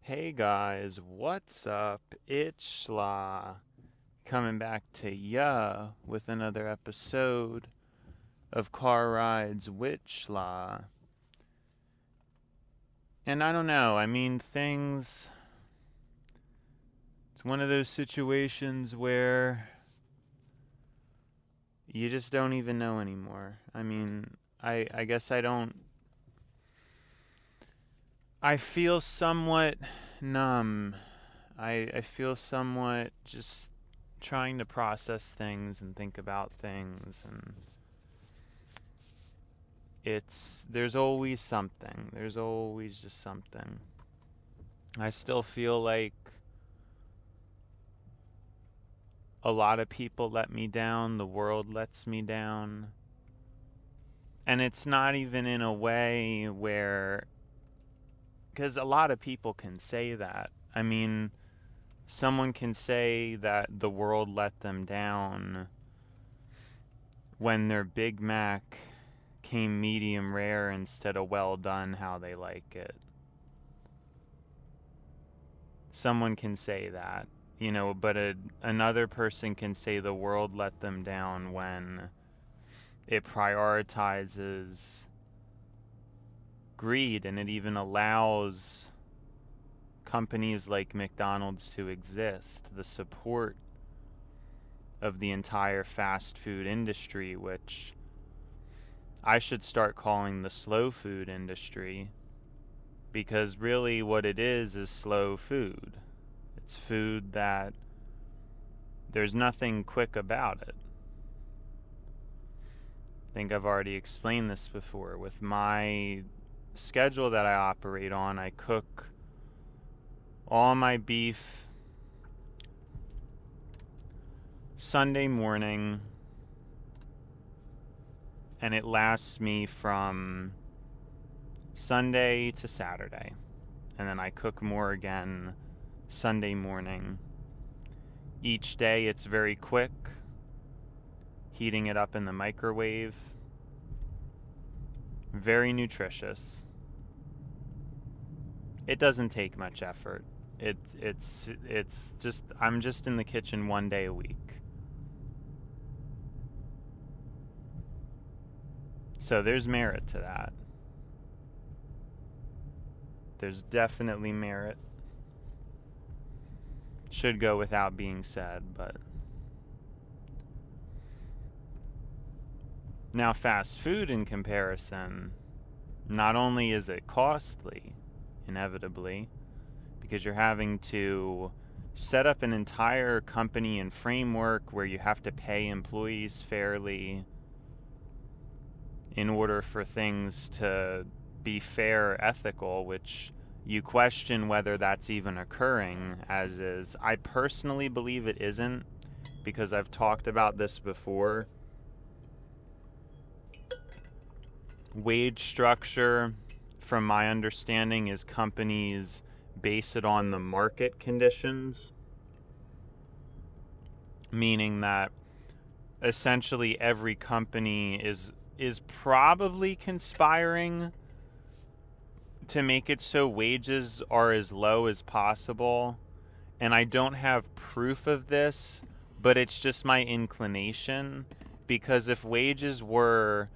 Hey guys, what's up? It's Schla coming back to ya with another episode of Car Rides with Schla. And I don't know, it's one of those situations where you just don't even know anymore. I guess I don't. I feel somewhat numb. I feel somewhat just trying to process things and think about things, and there's always something. There's always just something. I still feel like a lot of people let me down, the world lets me down. And it's not even in a way where, because a lot of people can say that. Someone can say that the world let them down when their Big Mac came medium rare instead of well done how they like it. Someone can say that, but another person can say the world let them down when it prioritizes greed, and it even allows companies like McDonald's to exist, the support of the entire fast food industry, which I should start calling the slow food industry, because really what it is slow food. It's food that there's nothing quick about it. I think I've already explained this before. With my schedule that I operate on, I cook all my beef Sunday morning, and it lasts me from Sunday to Saturday, and then I cook more again Sunday morning. Each day it's very quick, heating it up in the microwave. Very nutritious. It doesn't take much effort. It's just, I'm just in the kitchen one day a week. So there's merit to that. There's definitely merit. Should go without being said, but now fast food, in comparison, not only is it costly, inevitably, because you're having to set up an entire company and framework where you have to pay employees fairly in order for things to be fair, ethical, which you question whether that's even occurring, as is. I personally believe it isn't, because I've talked about this before. Wage structure, from my understanding, is companies base it on the market conditions, meaning that essentially every company is probably conspiring to make it so wages are as low as possible. And I don't have proof of this, but it's just my inclination, because if wages were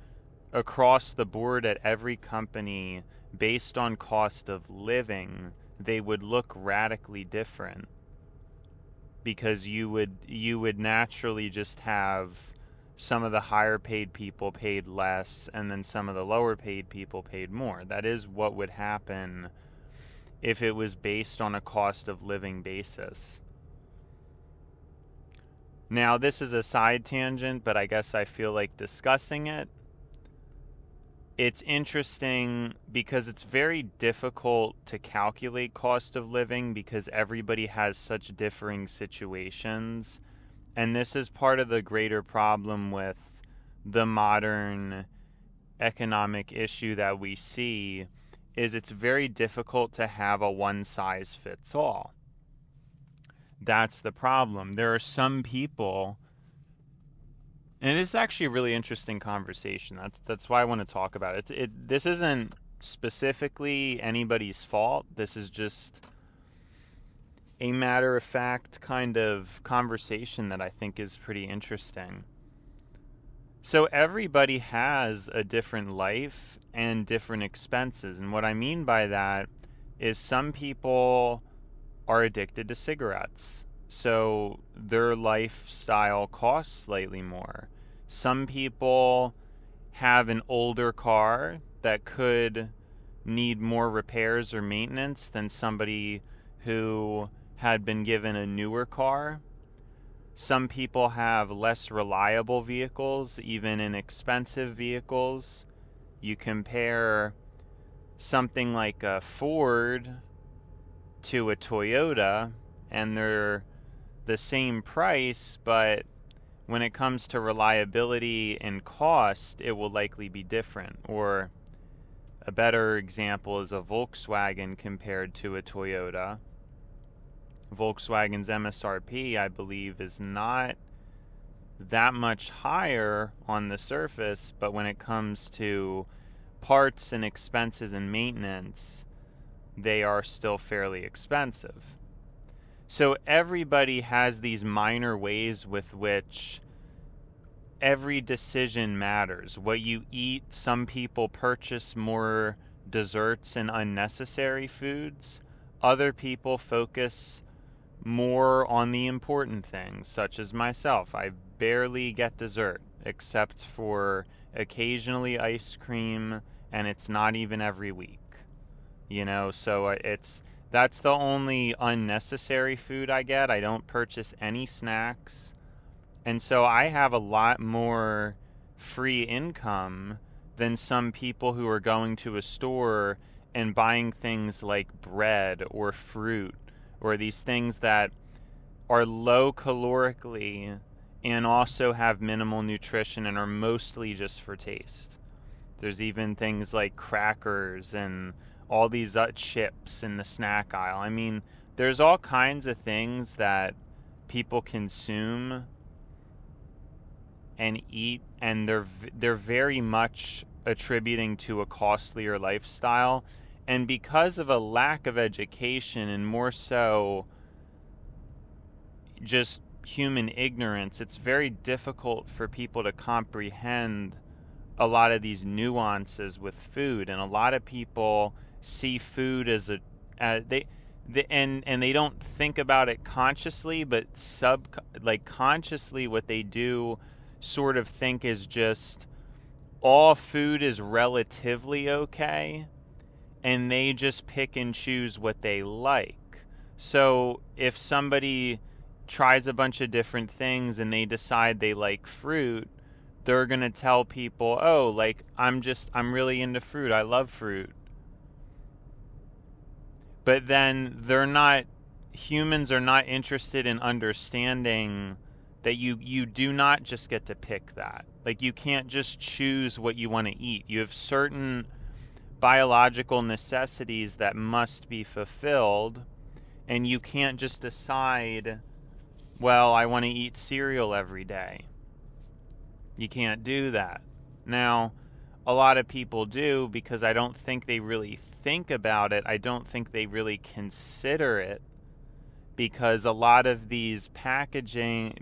across the board at every company based on cost of living, they would look radically different, because you would naturally just have some of the higher paid people paid less, and then some of the lower paid people paid more. That is what would happen if it was based on a cost of living basis. Now, this is a side tangent, but I guess I feel like discussing it. It's interesting because it's very difficult to calculate cost of living, because everybody has such differing situations. And this is part of the greater problem with the modern economic issue that we see, is it's very difficult to have a one-size-fits-all. That's the problem. There are some people, and it's actually a really interesting conversation. That's why I want to talk about it. This isn't specifically anybody's fault. This is just a matter-of-fact kind of conversation that I think is pretty interesting. So everybody has a different life and different expenses. And what I mean by that is some people are addicted to cigarettes, so their lifestyle costs slightly more. Some people have an older car that could need more repairs or maintenance than somebody who had been given a newer car. Some people have less reliable vehicles, even inexpensive vehicles. You compare something like a Ford to a Toyota, and they're the same price, but when it comes to reliability and cost, it will likely be different. Or a better example is a Volkswagen compared to a Toyota. Volkswagen's MSRP, I believe, is not that much higher on the surface, but when it comes to parts and expenses and maintenance, they are still fairly expensive. So everybody has these minor ways with which every decision matters. What you eat, some people purchase more desserts and unnecessary foods. Other people focus more on the important things, such as myself. I barely get dessert, except for occasionally ice cream, and it's not even every week. So that's the only unnecessary food I get. I don't purchase any snacks. And so I have a lot more free income than some people who are going to a store and buying things like bread or fruit, or these things that are low calorically and also have minimal nutrition and are mostly just for taste. There's even things like crackers and all these chips in the snack aisle. I mean, there's all kinds of things that people consume and eat, and they're very much attributing to a costlier lifestyle. And because of a lack of education, and more so just human ignorance, it's very difficult for people to comprehend a lot of these nuances with food. And a lot of people see food as they don't think about it consciously, but consciously what they do sort of think is just all food is relatively okay, and they just pick and choose what they like. So if somebody tries a bunch of different things and they decide they like fruit, they're going to tell people, oh, like, I'm really into fruit. I love fruit. But then humans are not interested in understanding that you do not just get to pick that. Like, you can't just choose what you want to eat. You have certain biological necessities that must be fulfilled, and you can't just decide, well, I want to eat cereal every day. You can't do that. Now, a lot of people do, because I don't think they really think about it. I don't think they really consider it, because a lot of the packaging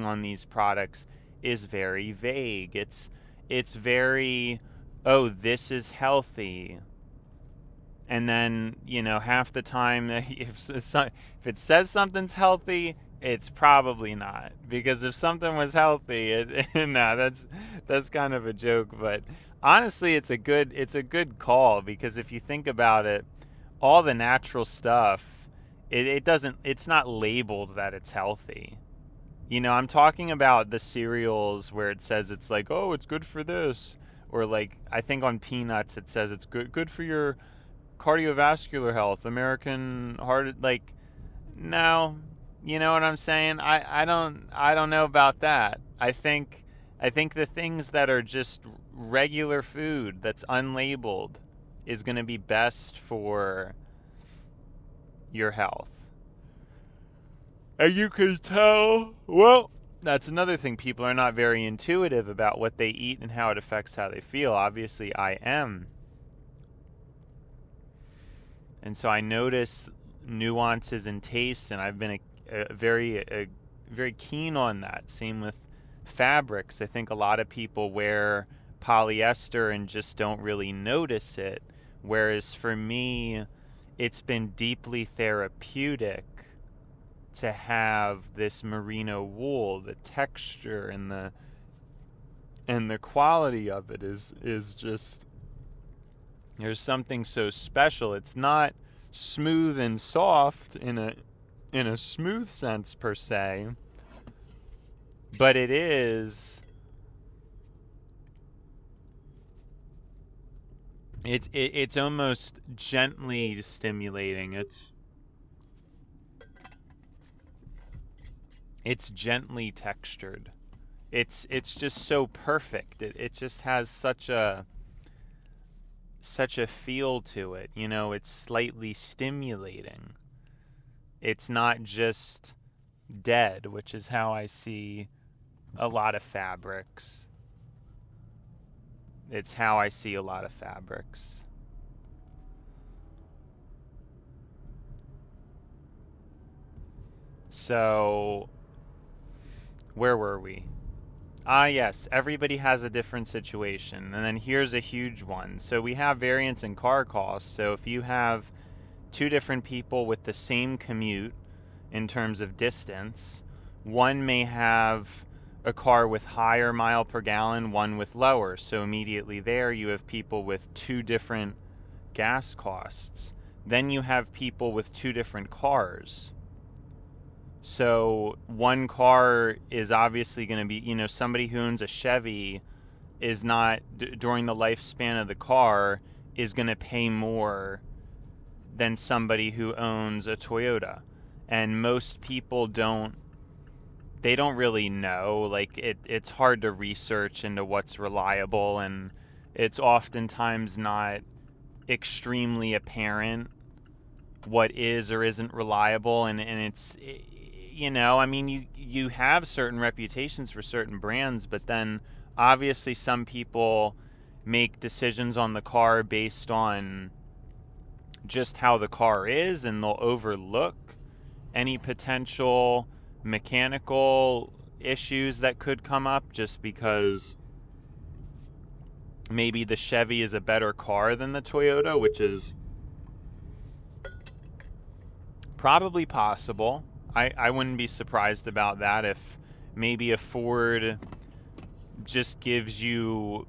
on these products is very vague. It's very, oh, this is healthy. And then, half the time, if it says something's healthy, it's probably not. Because if something was healthy, that's kind of a joke. But honestly, it's a good call, because if you think about it, all the natural stuff, it's not labeled that it's healthy. I'm talking about the cereals where it says it's like, oh, it's good for this. Or like, I think on peanuts it says it's good for your cardiovascular health, American heart. Like, no, you know what I'm saying? I don't know about that. I think the things that are just regular food that's unlabeled is going to be best for your health. And you can tell, well, that's another thing. People are not very intuitive about what they eat and how it affects how they feel. Obviously, I am. And so I notice nuances in taste, and I've been very keen on that. Same with fabrics. I think a lot of people wear polyester and just don't really notice it, whereas for me, it's been deeply therapeutic to have this merino wool. The texture and the quality of it is just, there's something so special. It's not smooth and soft in a smooth sense per se, but it is. It's almost gently stimulating. It's gently textured. It's just so perfect. It just has such a feel to it. You know, it's slightly stimulating. It's not just dead, which is how I see a lot of fabrics. It's how I see a lot of fabrics. So, where were we? Yes, everybody has a different situation. And then here's a huge one. So we have variance in car costs. So if you have two different people with the same commute in terms of distance, one may have a car with higher mile per gallon, one with lower. So immediately there you have people with two different gas costs. Then you have people with two different cars. So one car is obviously going to be, somebody who owns a Chevy is not, during the lifespan of the car, is going to pay more than somebody who owns a Toyota. And most people don't really know. Like, it's hard to research into what's reliable, and it's oftentimes not extremely apparent what is or isn't reliable. And it's, you have certain reputations for certain brands, but then obviously some people make decisions on the car based on just how the car is, and they'll overlook any potential mechanical issues that could come up just because maybe the Chevy is a better car than the Toyota, which is probably possible. I wouldn't be surprised about that if maybe a Ford just gives you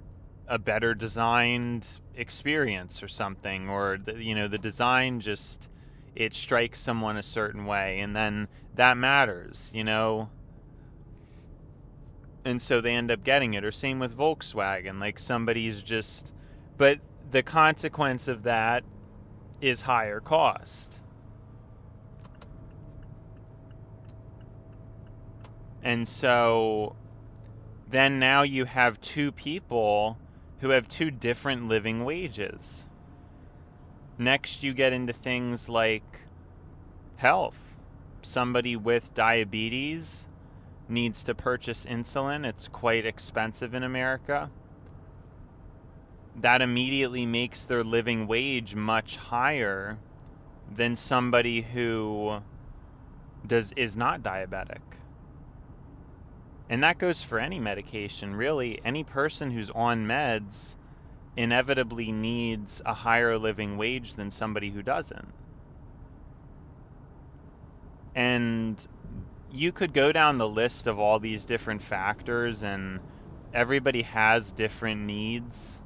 a better designed experience or something, or the design just, it strikes someone a certain way, and then that matters, and so they end up getting it. Or same with Volkswagen, like somebody's just, but the consequence of that is higher cost. And so then now you have two people who have two different living wages. Next, you get into things like health. Somebody with diabetes needs to purchase insulin. It's quite expensive in America. That immediately makes their living wage much higher than somebody who is not diabetic. And that goes for any medication, really. Any person who's on meds inevitably needs a higher living wage than somebody who doesn't. And you could go down the list of all these different factors, and everybody has different needs.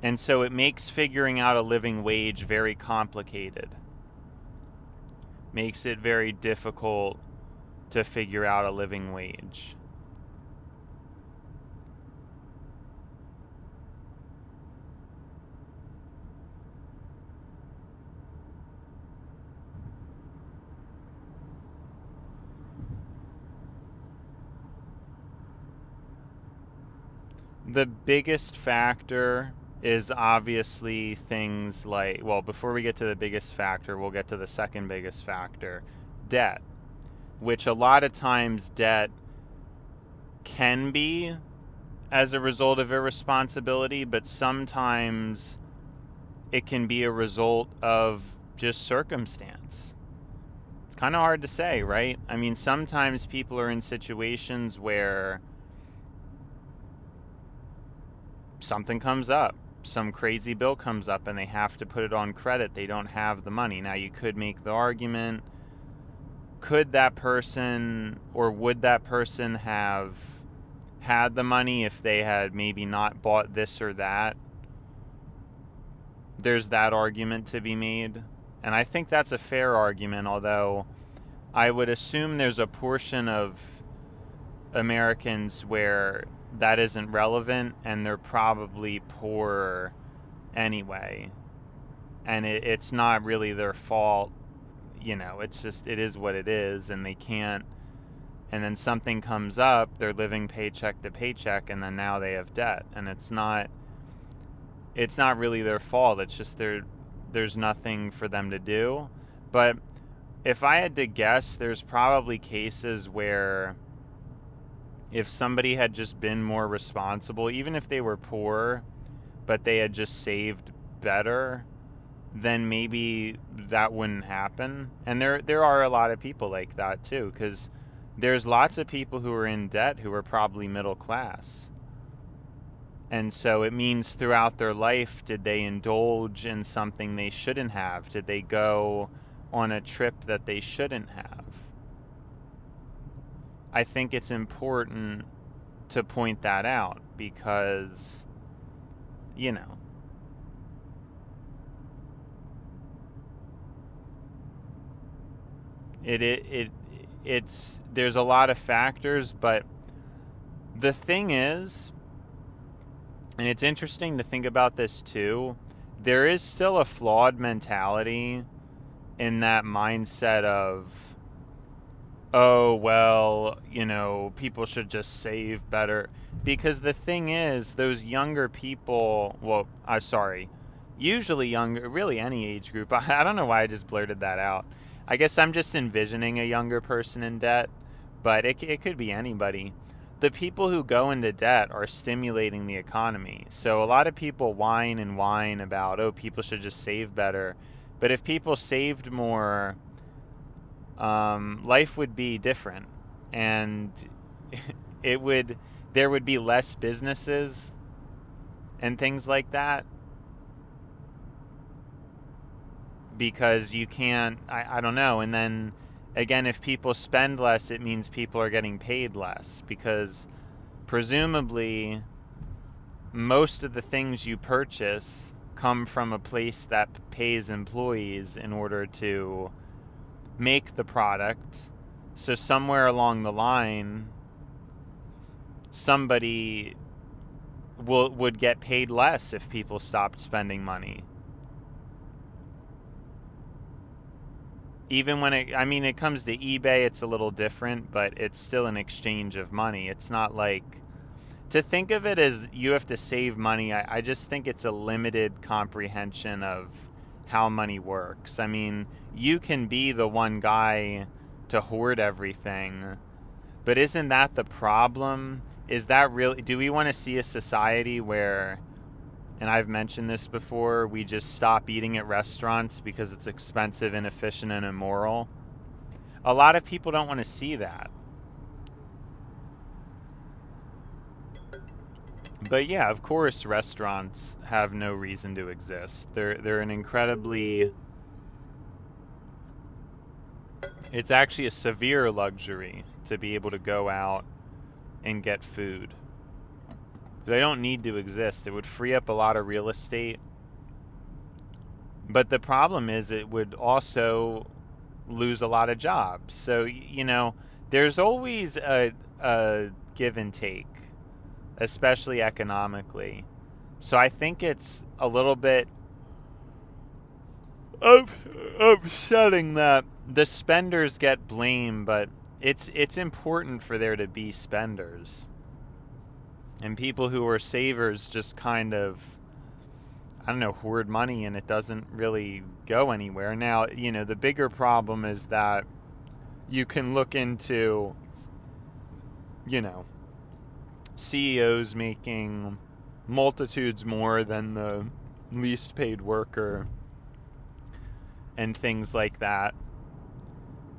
And so it makes figuring out a living wage very complicated. Makes it very difficult to figure out a living wage. The biggest factor is obviously things like, well, before we get to the biggest factor, we'll get to the second biggest factor, debt. Which a lot of times debt can be as a result of irresponsibility, but sometimes it can be a result of just circumstance. It's kind of hard to say, right? I mean, sometimes people are in situations where something comes up, some crazy bill comes up, and they have to put it on credit. They don't have the money. Now, you could make the argument, could that person or would that person have had the money if they had maybe not bought this or that? There's that argument to be made. And I think that's a fair argument, although I would assume there's a portion of Americans where that isn't relevant and they're probably poor anyway. And it's not really their fault. You know, it's just, it is what it is, and they can't. And then something comes up, they're living paycheck to paycheck, and then now they have debt. And it's not really their fault. It's just there's nothing for them to do. But if I had to guess, there's probably cases where if somebody had just been more responsible, even if they were poor, but they had just saved better, then maybe that wouldn't happen. And there are a lot of people like that too, because there's lots of people who are in debt who are probably middle class. And so it means throughout their life, did they indulge in something they shouldn't have? Did they go on a trip that they shouldn't have? I think it's important to point that out because, you know, it's there's a lot of factors, but the thing is, and it's interesting to think about this too, there is still a flawed mentality in that mindset of, oh, well, you know, people should just save better. Because the thing is, those younger people, well, usually younger, really any age group. I don't know why I just blurted that out. I guess I'm just envisioning a younger person in debt, but it could be anybody. The people who go into debt are stimulating the economy. So a lot of people whine and whine about, oh, people should just save better. But if people saved more, life would be different, and there would be less businesses and things like that, because you can't, I don't know. And then again, if people spend less, it means people are getting paid less, because presumably most of the things you purchase come from a place that pays employees in order to make the product. So somewhere along the line, somebody would get paid less if people stopped spending money. Even when it comes to eBay, it's a little different, but it's still an exchange of money. It's not like, to think of it as you have to save money, I just think it's a limited comprehension of how money works. I mean, you can be the one guy to hoard everything, but isn't that the problem? Is that really, do we want to see a society where, and I've mentioned this before, we just stop eating at restaurants because it's expensive, inefficient, and immoral? A lot of people don't want to see that. But yeah, of course, restaurants have no reason to exist. They're an incredibly, it's actually a severe luxury to be able to go out and get food. They don't need to exist. It would free up a lot of real estate. But the problem is it would also lose a lot of jobs. So, you know, there's always a give and take, especially economically. So I think it's a little bit upsetting that the spenders get blamed, but it's important for there to be spenders. And people who are savers just kind of, I don't know, hoard money and it doesn't really go anywhere. Now, you know, the bigger problem is that you can look into, you know, CEOs making multitudes more than the least paid worker. and things like that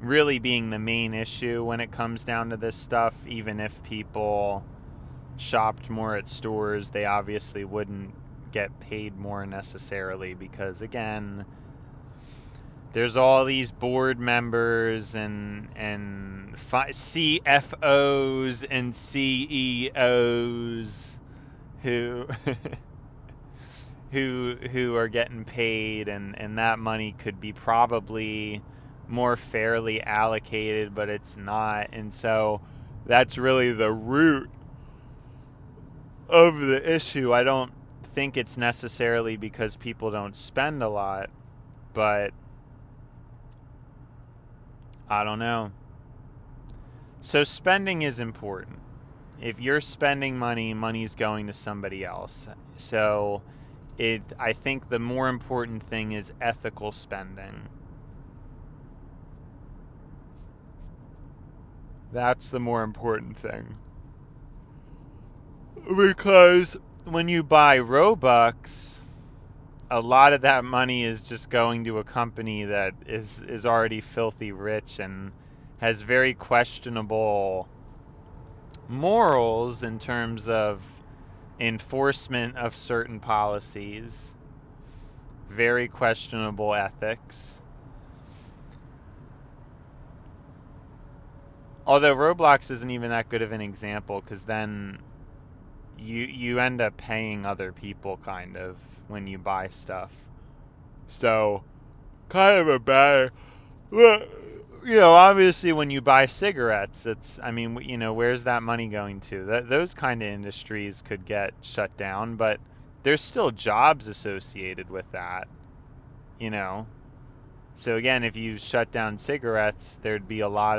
really being the main issue when it comes down to this stuff. Even if people shopped more at stores, they obviously wouldn't get paid more necessarily, because again, there's all these board members and CFOs and CEOs who who are getting paid, and that money could be probably more fairly allocated, but it's not. And so that's really the root of the issue. I don't think it's necessarily because people don't spend a lot, but I don't know. So spending is important. If you're spending money, money's going to somebody else. So I think the more important thing is ethical spending. That's the more important thing. Because when you buy Robux, a lot of that money is just going to a company that is already filthy rich and has very questionable morals in terms of enforcement of certain policies, very questionable ethics. Although Roblox isn't even that good of an example, because then you end up paying other people kind of when you buy stuff. So kind of a bad, obviously when you buy cigarettes, where's that money going to? Those kind of industries could get shut down, but there's still jobs associated with that, So again, if you shut down cigarettes, there'd be a lot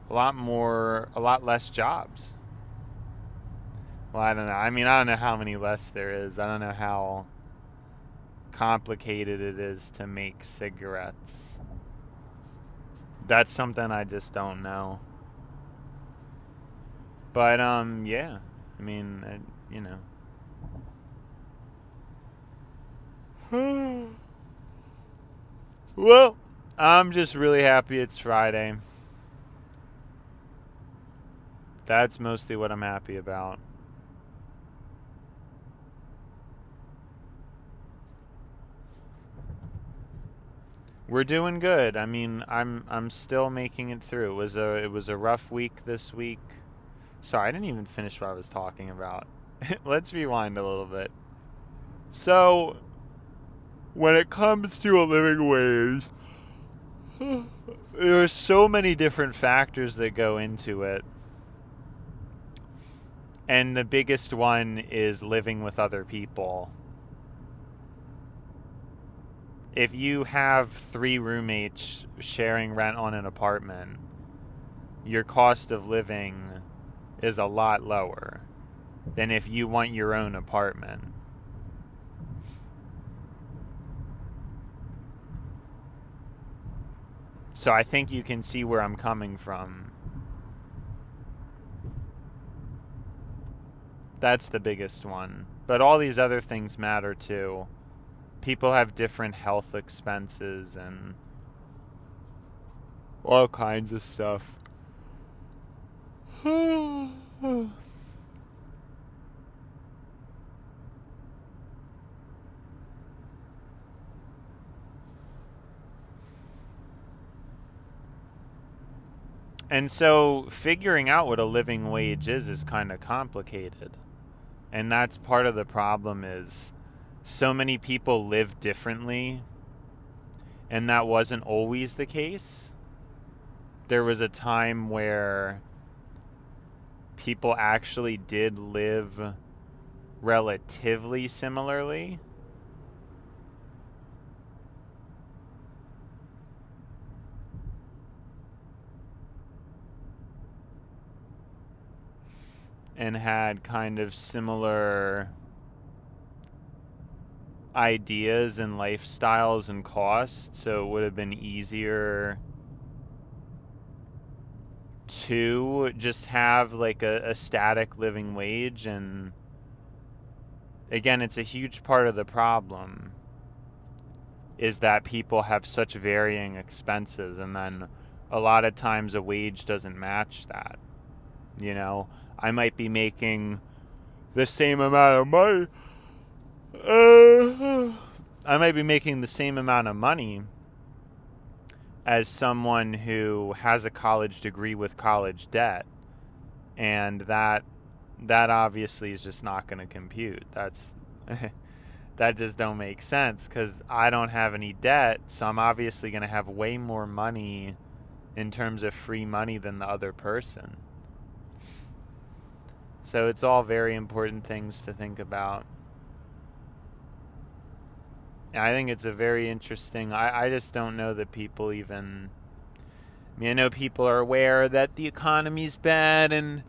less jobs. Well, I don't know. I don't know how many less there is. I don't know how complicated it is to make cigarettes. That's something I just don't know. But, yeah. Well, I'm just really happy it's Friday. That's mostly what I'm happy about. We're doing good. I'm still making it through. It was a rough week this week. Sorry, I didn't even finish what I was talking about. Let's rewind a little bit. So, when it comes to a living wage, there are so many different factors that go into it. And the biggest one is living with other people. If you have 3 roommates sharing rent on an apartment, your cost of living is a lot lower than if you want your own apartment. So I think you can see where I'm coming from. That's the biggest one. But all these other things matter too. People have different health expenses and all kinds of stuff. And so figuring out what a living wage is kind of complicated. And that's part of the problem is so many people live differently, and that wasn't always the case. There was a time where people actually did live relatively similarly. And had kind of similar ideas and lifestyles and costs, so it would have been easier to just have like a static living wage. And again, it's a huge part of the problem is that people have such varying expenses, and then a lot of times a wage doesn't match that. You know, I might be making the same amount of money. I might be making the same amount of money as someone who has a college degree with college debt, and that obviously is just not going to compute. That just don't make sense, because I don't have any debt, so I'm obviously going to have way more money in terms of free money than the other person. So it's all very important things to think about. I think it's a very interesting... I just don't know that people even... I mean, I know people are aware that the economy's bad and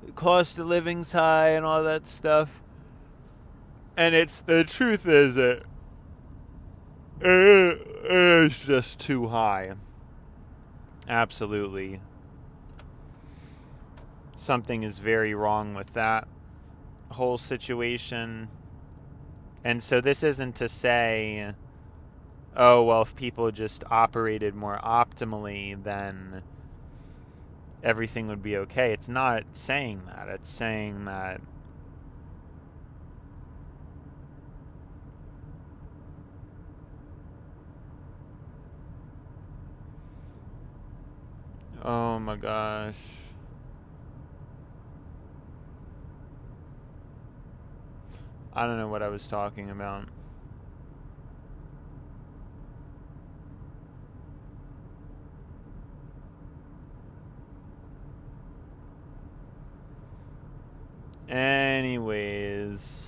the cost of living's high and all that stuff. And the truth is that it is just too high. Absolutely. Something is very wrong with that whole situation. And so this isn't to say, oh, well, if people just operated more optimally, then everything would be okay. It's not saying that. It's saying that oh my gosh. I don't know what I was talking about. Anyways.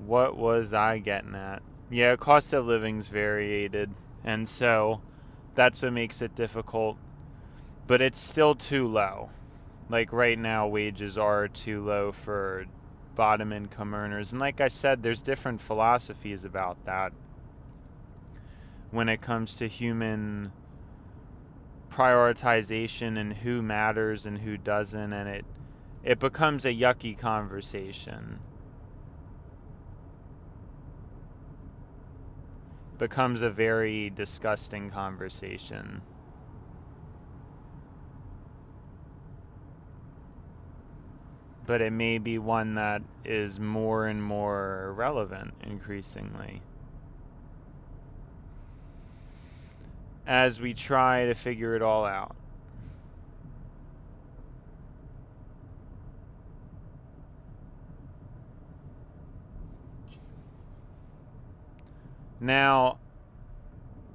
What was I getting at? Yeah, cost of living's variated, and so that's what makes it difficult. But it's still too low. Like right now, wages are too low for bottom income earners. And like I said, there's different philosophies about that when it comes to human prioritization and who matters and who doesn't, and it becomes a yucky conversation. Becomes a very disgusting conversation. But it may be one that is more and more relevant increasingly as we try to figure it all out. Now,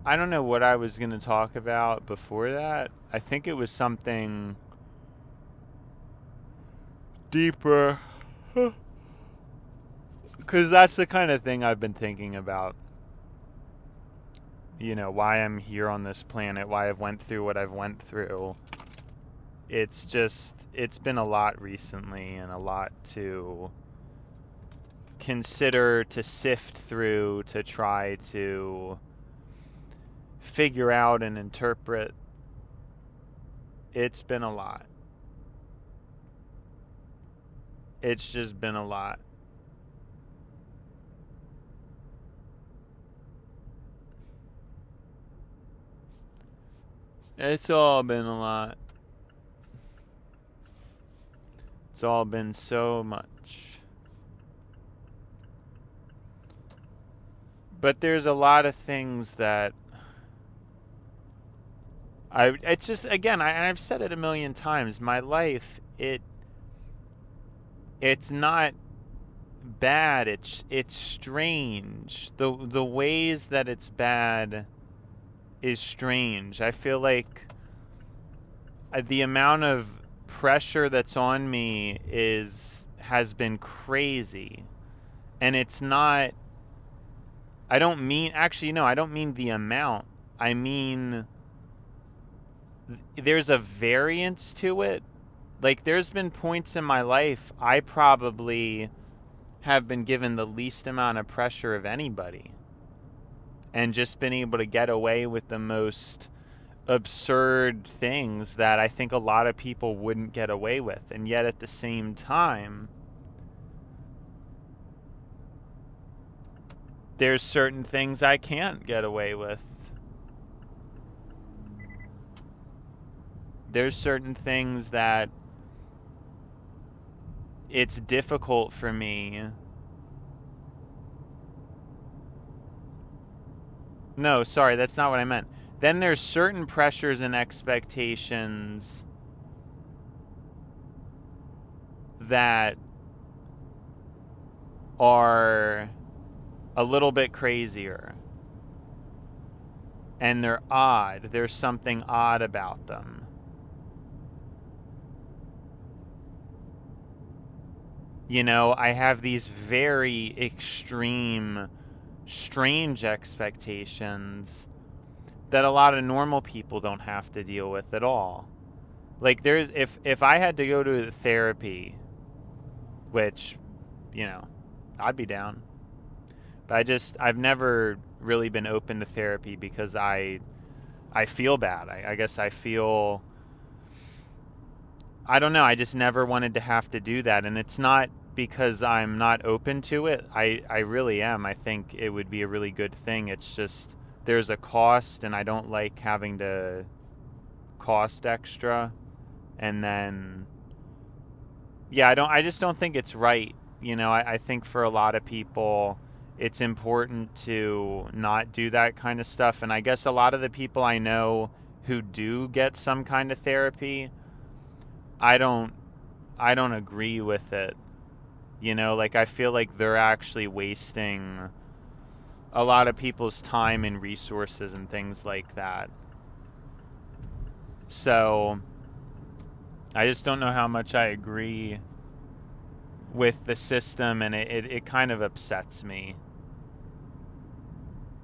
I don't know what I was going to talk about before that. I think it was something deeper, because that's the kind of thing I've been thinking about. You know, why I'm here on this planet, why I've went through what I've went through. It's been a lot recently, and a lot to consider, to sift through, to try to figure out and interpret. It's been a lot. It's just been a lot. It's all been a lot. It's all been so much. But there's a lot of things that it's just, again, I've said it a million times, my life, it's not bad, it's strange. The ways that it's bad is strange. I feel like the amount of pressure that's on me has been crazy. And it's not, I don't mean the amount. I mean, there's a variance to it. Like, there's been points in my life I probably have been given the least amount of pressure of anybody. and just been able to get away with the most absurd things that I think a lot of people wouldn't get away with. And yet at the same time, there's certain things I can't get away with. There's certain things that it's difficult for me. No, sorry, that's not what I meant. Then there's certain pressures and expectations that are a little bit crazier. And they're odd. There's something odd about them. You know, I have these very extreme, strange expectations that a lot of normal people don't have to deal with at all. Like, there's if I had to go to therapy, which, you know, I'd be down. But I've never really been open to therapy because I feel bad. I guess I feel, I don't know, I just never wanted to have to do that. And it's not because I'm not open to it. I really am. I think it would be a really good thing. It's just there's a cost, and I don't like having to cost extra. And then, yeah, I just don't think it's right. You know, I think for a lot of people, it's important to not do that kind of stuff. And I guess a lot of the people I know who do get some kind of therapy, I don't agree with it. You know, like, I feel like they're actually wasting a lot of people's time and resources and things like that. So I just don't know how much I agree with the system, and it kind of upsets me.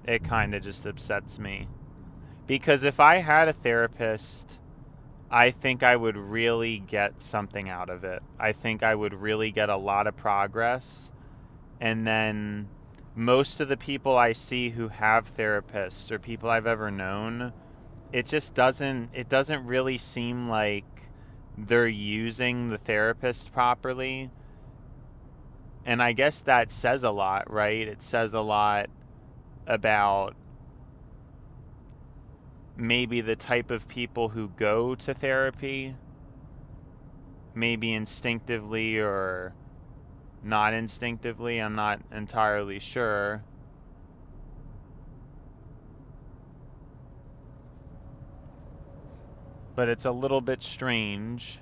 It kind of just upsets me. Because if I had a therapist, I think I would really get something out of it. I think I would really get a lot of progress. And then most of the people I see who have therapists, or people I've ever known, it doesn't really seem like they're using the therapist properly. And I guess that says a lot, right? It says a lot about maybe the type of people who go to therapy, maybe instinctively or not instinctively. I'm not entirely sure. But it's a little bit strange.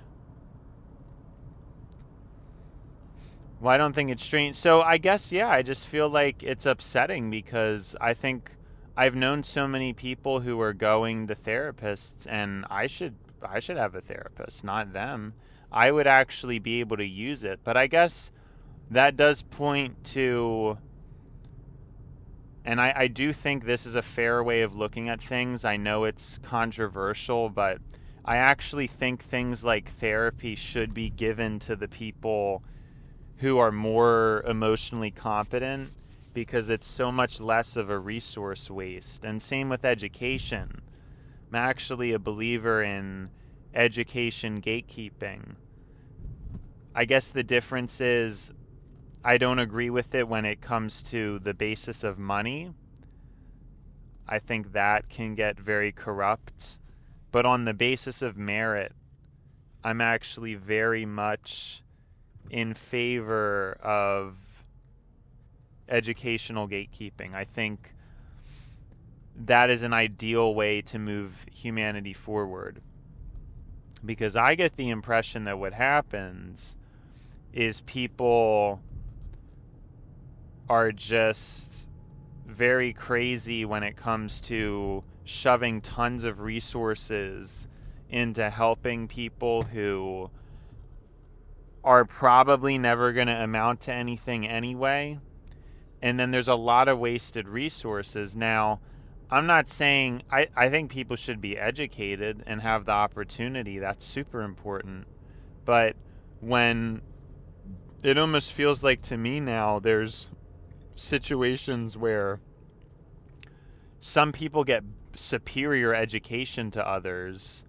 Well, I don't think it's strange. So I guess, yeah, I just feel like it's upsetting because I think I've known so many people who are going to therapists, and I should have a therapist, not them. I would actually be able to use it. But I guess that does point to, and I do think this is a fair way of looking at things. I know it's controversial, but I actually think things like therapy should be given to the people who are more emotionally competent, because it's so much less of a resource waste. And same with education. I'm actually a believer in education gatekeeping. I guess the difference is I don't agree with it when it comes to the basis of money. I think that can get very corrupt. But on the basis of merit, I'm actually very much in favor of educational gatekeeping. I think that is an ideal way to move humanity forward. Because I get the impression that what happens is people are just very crazy when it comes to shoving tons of resources into helping people who are probably never going to amount to anything anyway. And then there's a lot of wasted resources. Now, I'm not saying, I think people should be educated and have the opportunity. That's super important. But when it almost feels like to me now, there's situations where some people get superior education to others,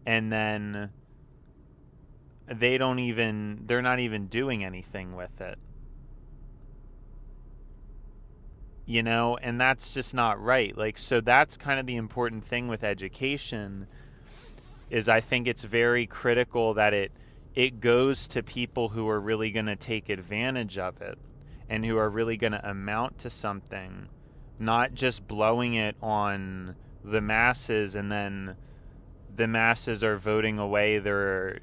and then they're not even doing anything with it. You know, and that's just not right. Like, so that's kind of the important thing with education, is I think it's very critical that it goes to people who are really going to take advantage of it and who are really going to amount to something, not just blowing it on the masses and then the masses are voting away their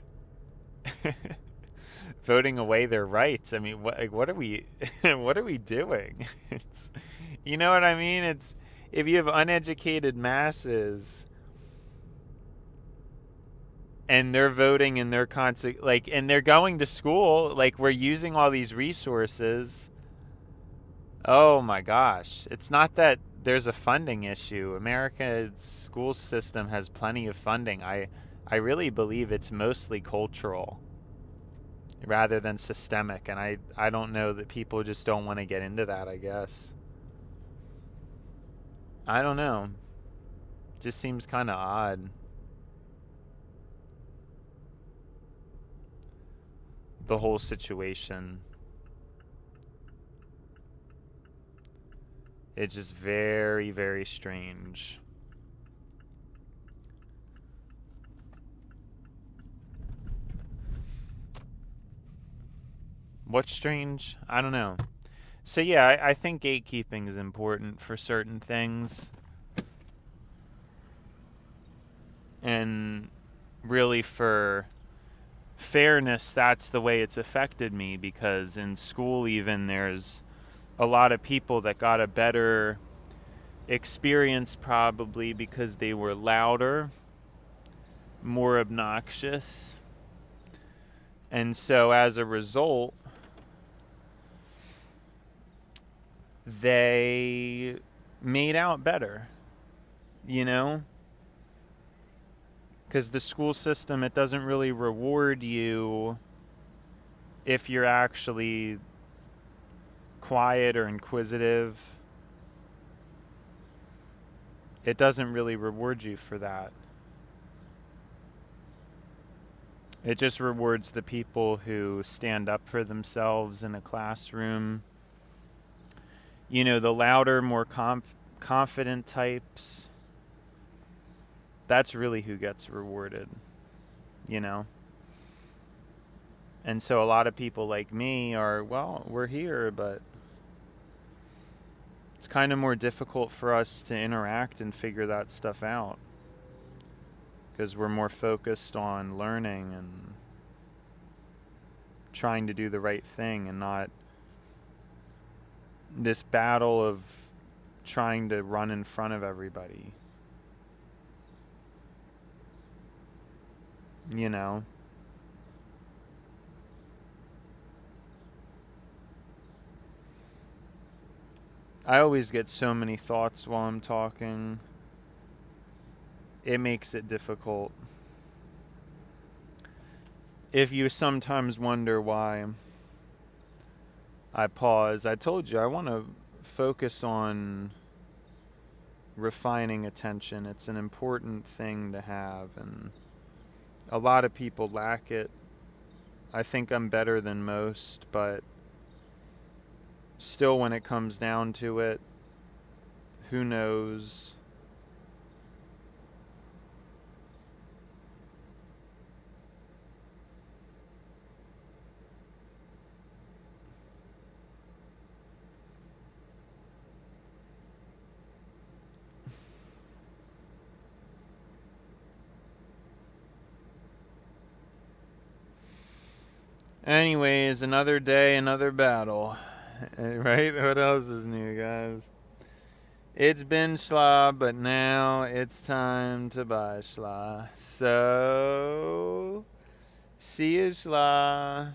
voting away their rights. I mean, what are we what are we doing? It's, you know what I mean? It's, if you have uneducated masses and they're voting and they're and they're going to school, like, we're using all these resources. Oh my gosh. It's not that there's a funding issue. America's school system has plenty of funding. I really believe it's mostly cultural rather than systemic, and I don't know that people just don't want to get into that, I guess. I don't know. Just seems kind of odd. The whole situation. It's just very, very strange. What's strange? I don't know. So yeah, I think gatekeeping is important for certain things. And really for fairness, that's the way it's affected me, because in school even there's a lot of people that got a better experience probably because they were louder, more obnoxious. And so as a result, they made out better, you know? Because the school system, it doesn't really reward you if you're actually quiet or inquisitive. It doesn't really reward you for that. It just rewards the people who stand up for themselves in a classroom. You know, the louder, more confident types, that's really who gets rewarded, you know? And so a lot of people like me are, well, we're here, but it's kind of more difficult for us to interact and figure that stuff out, because we're more focused on learning and trying to do the right thing, and not this battle of trying to run in front of everybody. You know? I always get so many thoughts while I'm talking. It makes it difficult. If you sometimes wonder why I pause, I told you I want to focus on refining attention. It's an important thing to have, and a lot of people lack it. I think I'm better than most, but still, when it comes down to it, who knows? Anyways, another day, another battle. Right? What else is new, guys? It's been schla, but now it's time to buy schla. So, see you, schla.